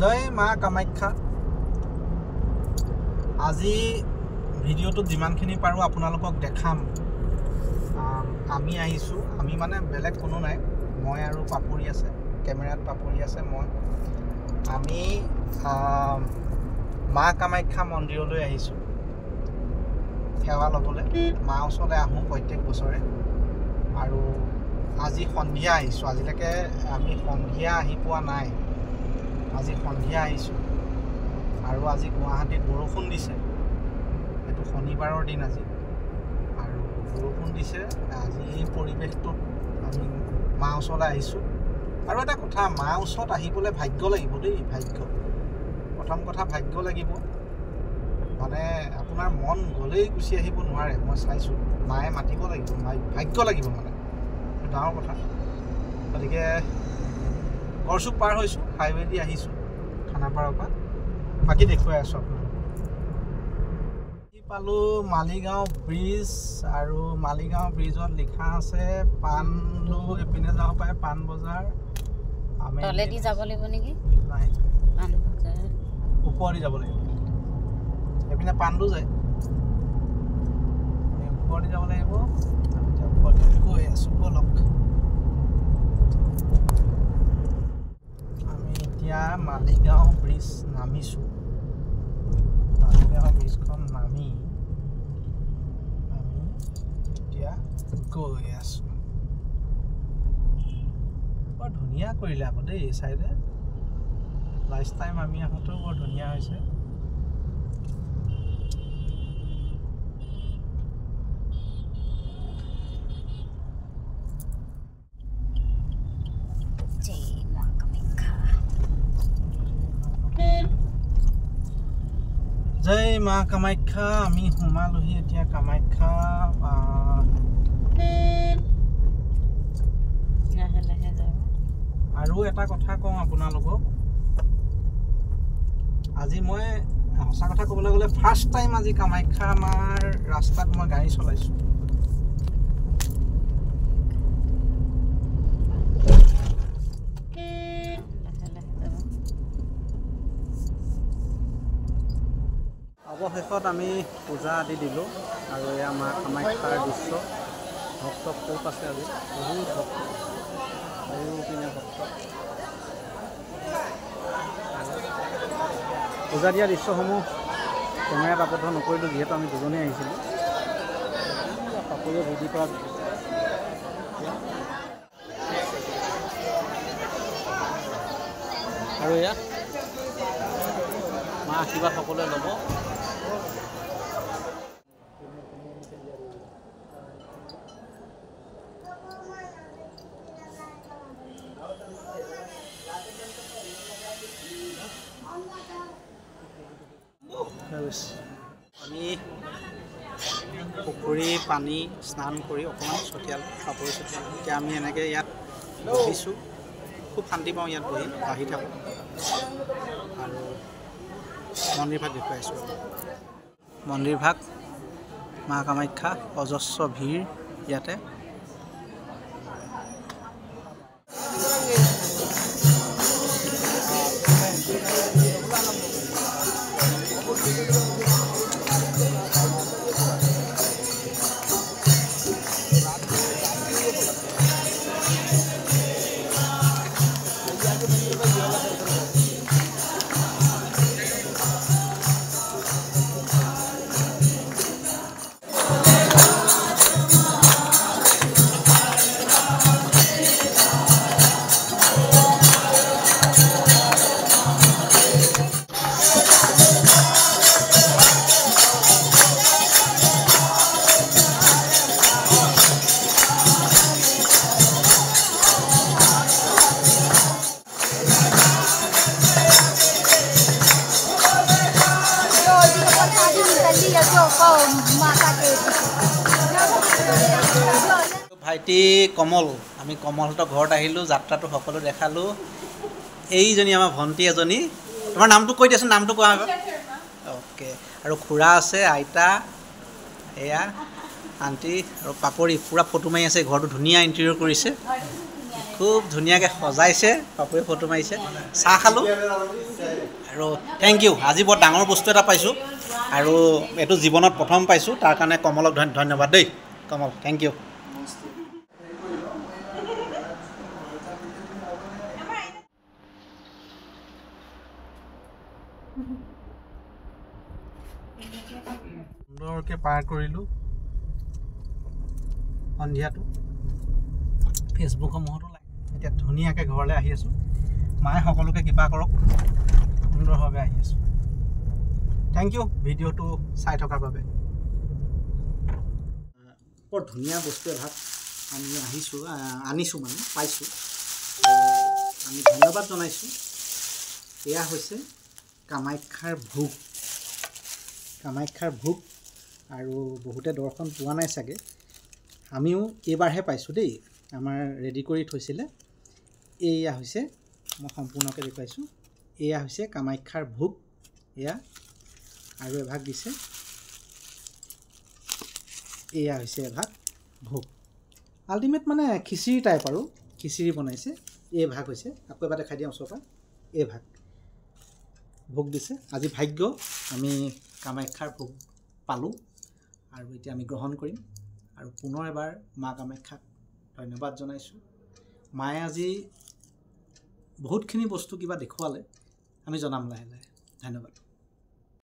জয় মা কামাখ্যা। আজি ভিডিঅ'টো যিমানখিনি পাৰোঁ আপোনালোকক দেখাম। আমি আহিছোঁ, আমি মানে বেলেগ কোনো নাই, মই আৰু পাপৰি আছে, কেমেৰাত পাপৰি আছে, আমি মা কামাখ্যা মন্দিৰলৈ আহিছোঁ সেৱা ল'বলৈ। মা ওচৰলৈ আহোঁ প্ৰত্যেক বছৰে, আৰু আজি সন্ধিয়া আহিছোঁ। আজিলৈকে আমি সন্ধিয়া আহি পোৱা নাই, আজি সন্ধিয়া আহিছোঁ। আৰু আজি গুৱাহাটীত বৰষুণ দিছে, এইটো শনিবাৰৰ দিন আজি, আৰু বৰষুণ দিছে। আজি এই পৰিৱেশটোত আমি মা ওচৰলৈ আহিছোঁ। আৰু এটা কথা, মা ওচৰত আহিবলৈ ভাগ্য লাগিব দেই, ভাগ্য। প্ৰথম কথা ভাগ্য লাগিব, মানে আপোনাৰ মন গ'লেই গুচি আহিব নোৱাৰে। মই চাইছোঁ, মায়ে মাতিব লাগিব, ভাগ্য লাগিব, মানে ডাঙৰ কথা। গতিকে গড়চুক পাৰ হৈছোঁ, হাইৱেদি আহিছোঁ খানাপাৰাৰ পৰা। বাকী দেখুৱাই আছোঁ আপোনাক। পালোঁ মালিগাঁও ব্ৰিজ, আৰু মালিগাঁও ব্ৰিজত লিখা আছে পাণলো, এইপিনে যাব পাৰে পাণ বজাৰ। আমি তলেদি যাব লাগিব নেকি? নাই, ওপৰেদি যাব লাগিব। এইপিনে পাণলো যায়, ওপৰেদি যাব লাগিব। গৈ আছোঁ, বলক। আমি এতিয়া মালিগাঁও ব্ৰিজ নামিছোঁ। মালিগাঁও ব্ৰিজখন নামি আমি এতিয়া গৈ আছোঁ। বৰ ধুনীয়া কৰিলে আকৌ দেই এই চাইডে। লাষ্ট টাইম আমি আহোঁতেও বৰ ধুনীয়া হৈছে। জয় মা কামাখ্যা। আমি সোমালোহি এতিয়া কামাখ্যা। আৰু এটা কথা কওঁ আপোনালোকক, আজি মই সঁচা কথা ক'বলৈ গ'লে ফাৰ্ষ্ট টাইম আজি কামাখ্যা মাৰ ৰাস্তাত মই গাড়ী চলাইছোঁ। অৱশেষত আমি পূজা আদি দিলোঁ, আৰু এয়া মা কামাখ্যাৰ দৃশ্য। ভক্ত খুব আছে আজি, বহুত ভক্ত, চাৰিওপিনে ভক্ত। পূজা দিয়া দৃশ্যসমূহ কেমেৰাত আবদ্ধ নকৰিলোঁ, যিহেতু আমি দুজনেই আহিছিলোঁ। পাপৰিয়ে ভিডি কৰা আৰু এয়া মা আশীৰ্বাদ সকলোৱে ল'ব। আমি পুখুৰী পানী স্নান কৰি অকণমান ছটিয়ালোঁ, কাপোৰ ছটিয়ালোঁ। এতিয়া আমি এনেকৈ ইয়াত বহিছোঁ, খুব শান্তি পাওঁ ইয়াত বহি, বাঢ়ি থাকোঁ। আৰু মন্দিৰভাগ দেখুৱাইছোঁ। মন্দিৰভাগ মা কামাখ্যা, অজস্ৰ ভিৰ ইয়াতে। ভাইটি কমল, আমি কমলহঁতৰ ঘৰত আহিলোঁ, যাত্ৰাটো সকলো দেখালোঁ। এইজনী আমাৰ ভণ্টি এজনী, তোমাৰ নামটো কৈ দিয়াচোন, নামটো কোৱা আকৌ। অ'কে। আৰু খুৰা আছে, আইতা, এয়া আণ্টি আৰু পাপৰি পূৰা ফটো মাৰি আছে। ঘৰটো ধুনীয়া ইণ্টেৰিয়ৰ কৰিছে। খুব ধুনীয়াকৈ সজাইছে পাপুৱে ফটো মাৰিছে চাহ খালোঁ আৰু থেংক ইউ আজি বৰ ডাঙৰ বস্তু এটা পাইছোঁ আৰু এইটো জীৱনত প্ৰথম পাইছোঁ তাৰ কাৰণে কমলক ধন্যবাদ দেই কমল থেংক ইউ সুন্দৰকৈ পাৰ কৰিলোঁ সন্ধিয়াটো ফেচবুকসমূহতো এতিয়া ধুনীয়াকৈ ঘৰলৈ আহি আছোঁ মায়ে সকলোকে কৃপা কৰক সুন্দৰভাৱে আহি আছোঁ থেংক ইউ ভিডিঅ'টো চাই থকাৰ বাবে বৰ ধুনীয়া বস্তু এভাগ আমি আনিছোঁ মানে পাইছোঁ আমি ধন্যবাদ জনাইছোঁ এয়া হৈছে কামাখ্যাৰ ভোগ আৰু বহুতে দৰ্শন পোৱা নাই চাগে আমিও এইবাৰহে পাইছোঁ দেই আমাৰ ৰেডি কৰি থৈছিলে এয়া হৈছে মই সম্পূৰ্ণকৈ দেখুৱাইছোঁ এয়া হৈছে কামাখ্যাৰ ভোগ এয়া আৰু এভাগ দিছে এয়া হৈছে এভাগ ভোগ আল্টিমেট মানে খিচিৰি টাইপ আৰু খিচিৰি বনাইছে এই ভাগ হৈছে আকৌ এবাৰ দেখাই দিওঁ ওচৰৰ পৰা এই ভাগ ভোগ দিছে আজি ভাগ্য আমি কামাখ্যাৰ ভোগ পালোঁ আৰু এতিয়া আমি গ্ৰহণ কৰিম আৰু পুনৰ এবাৰ মা কামাখ্যাক ধন্যবাদ জনাইছোঁ মায়ে আজি বহুতখিনি বস্তু কিবা দেখুৱালে আমি জনাম লাহে লাহে ধন্যবাদ